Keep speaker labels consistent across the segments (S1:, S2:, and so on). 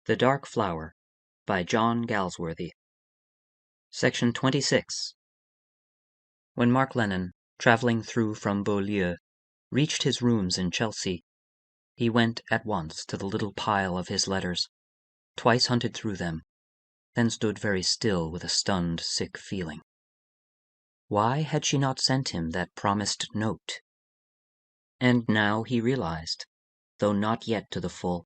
S1: The Dark Flower by John Galsworthy. Section 26. When Mark Lennon, travelling through from Beaulieu, reached his rooms in Chelsea, he went at once to the little pile of his letters, twice hunted through them, then stood very still with a stunned, sick feeling. Why had she not sent him that promised note? And now he realized, though not yet to the full,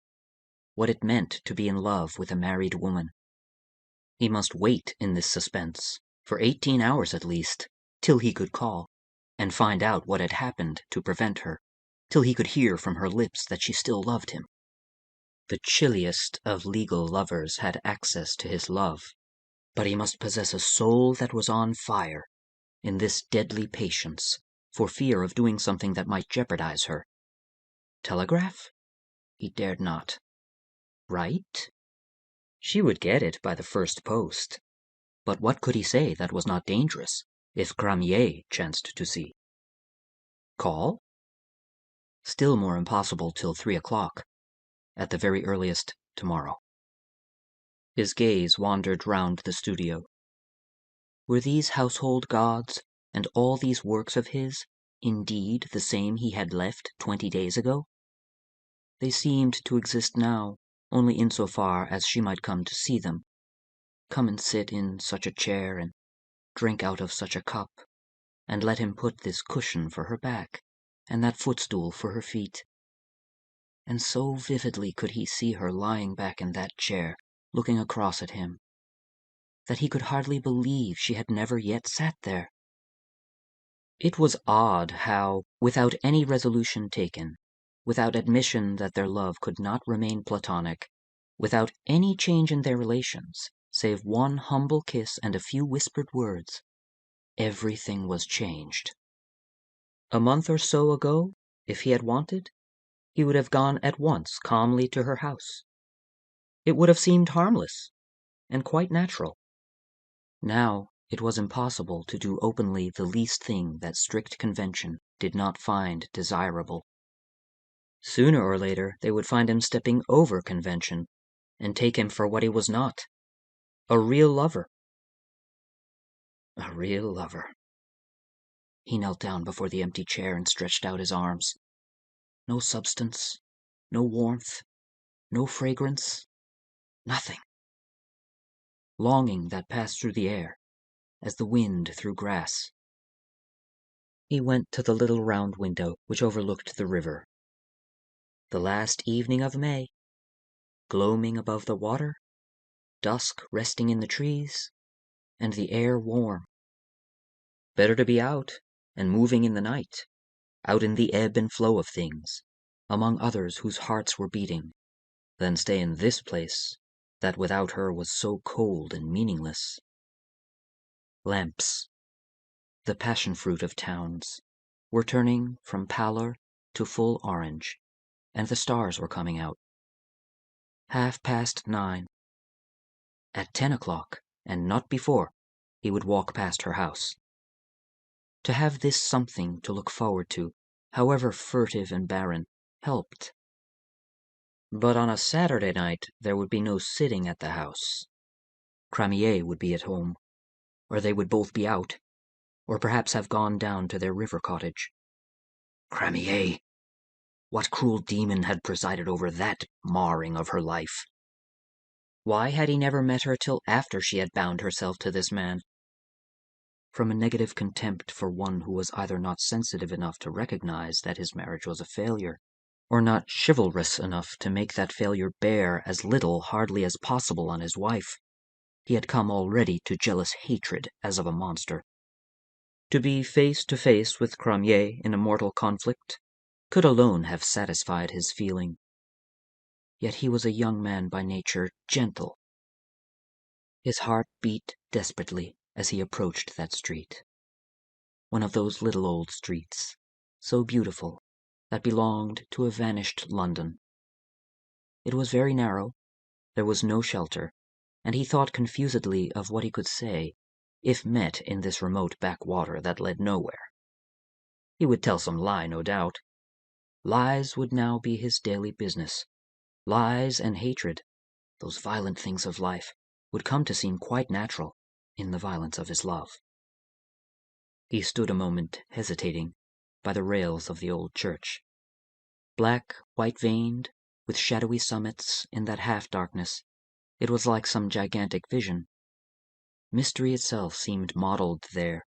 S1: what it meant to be in love with a married woman. He must wait in this suspense, for 18 hours at least, till he could call, and find out what had happened to prevent her, till he could hear from her lips that she still loved him. The chilliest of legal lovers had access to his love, but he must possess a soul that was on fire, in this deadly patience, for fear of doing something that might jeopardize her. Telegraph? He dared not. Write? She would get it by the first post. But what could he say that was not dangerous, if Cramier chanced to see? Call? Still more impossible till 3 o'clock, at the very earliest tomorrow. His gaze wandered round the studio. Were these household gods, and all these works of his, indeed the same he had left 20 days ago? They seemed to exist now, only insofar as she might come to see them, come and sit in such a chair and drink out of such a cup, and let him put this cushion for her back, and that footstool for her feet. And so vividly could he see her lying back in that chair, looking across at him, that he could hardly believe she had never yet sat there. It was odd how, without any resolution taken, without admission that their love could not remain platonic, without any change in their relations, save one humble kiss and a few whispered words, everything was changed. A month or so ago, if he had wanted, he would have gone at once calmly to her house. It would have seemed harmless, and quite natural. Now it was impossible to do openly the least thing that strict convention did not find desirable. Sooner or later they would find him stepping over convention, and take him for what he was not, a real lover. A real lover. He knelt down before the empty chair and stretched out his arms. No substance, no warmth, no fragrance, nothing. Longing that passed through the air, as the wind through grass. He went to the little round window which overlooked the river. The last evening of May, gloaming above the water, dusk resting in the trees, and the air warm. Better to be out, and moving in the night, out in the ebb and flow of things, among others whose hearts were beating, than stay in this place that without her was so cold and meaningless. Lamps, the passion fruit of towns, were turning from pallor to full orange, and the stars were coming out. 9:30. At 10 o'clock, and not before, he would walk past her house. To have this something to look forward to, however furtive and barren, helped. But on a Saturday night there would be no sitting at the house. Cramier would be at home, or they would both be out, or perhaps have gone down to their river cottage. Cramier! What cruel demon had presided over that marring of her life? Why had he never met her till after she had bound herself to this man? From a negative contempt for one who was either not sensitive enough to recognize that his marriage was a failure, or not chivalrous enough to make that failure bear as little hardly as possible on his wife, he had come already to jealous hatred as of a monster. To be face to face with Cramier in a mortal conflict could alone have satisfied his feeling. Yet he was a young man by nature, gentle. His heart beat desperately as he approached that street. One of those little old streets, so beautiful, that belonged to a vanished London. It was very narrow, there was no shelter, and he thought confusedly of what he could say, if met in this remote backwater that led nowhere. He would tell some lie, no doubt. Lies would now be his daily business. Lies and hatred. those violent things of life, would come to seem quite natural in the violence of his love. He stood a moment hesitating by the rails of the old church. Black, white-veined, with shadowy summits in that half-darkness, it was like some gigantic vision. Mystery itself seemed modeled there.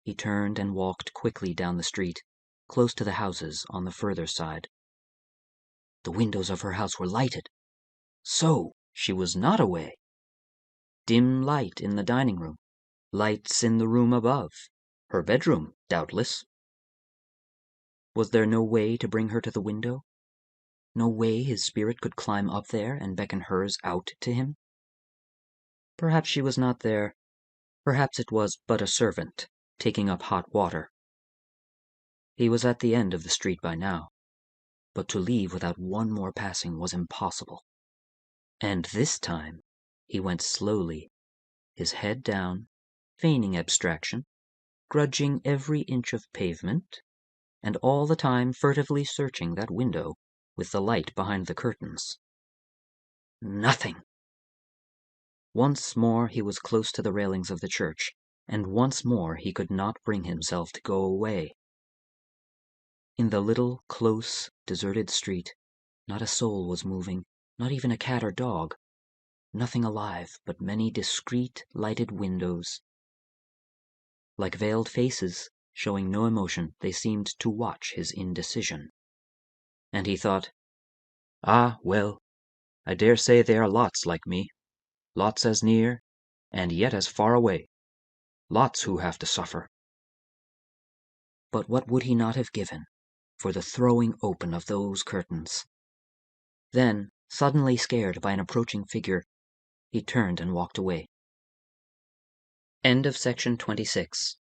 S1: He turned and walked quickly down the street, close to the houses on the further side. The windows of her house were lighted. So she was not away. Dim light in the dining room, lights in the room above, her bedroom, doubtless. Was there no way to bring her to the window? No way his spirit could climb up there and beckon hers out to him? Perhaps she was not there. Perhaps it was but a servant, taking up hot water. He was at the end of the street by now, but to leave without one more passing was impossible. And this time he went slowly, his head down, feigning abstraction, grudging every inch of pavement, and all the time furtively searching that window with the light behind the curtains. Nothing! Once more he was close to the railings of the church, and once more he could not bring himself to go away. In the little, close, deserted street, not a soul was moving, not even a cat or dog. Nothing alive but many discreet, lighted windows. Like veiled faces, showing no emotion, they seemed to watch his indecision. And he thought, "Ah, well, I dare say there are lots like me. Lots as near, and yet as far away. Lots who have to suffer." But what would he not have given for the throwing open of those curtains? Then, suddenly scared by an approaching figure, he turned and walked away. End of section 26.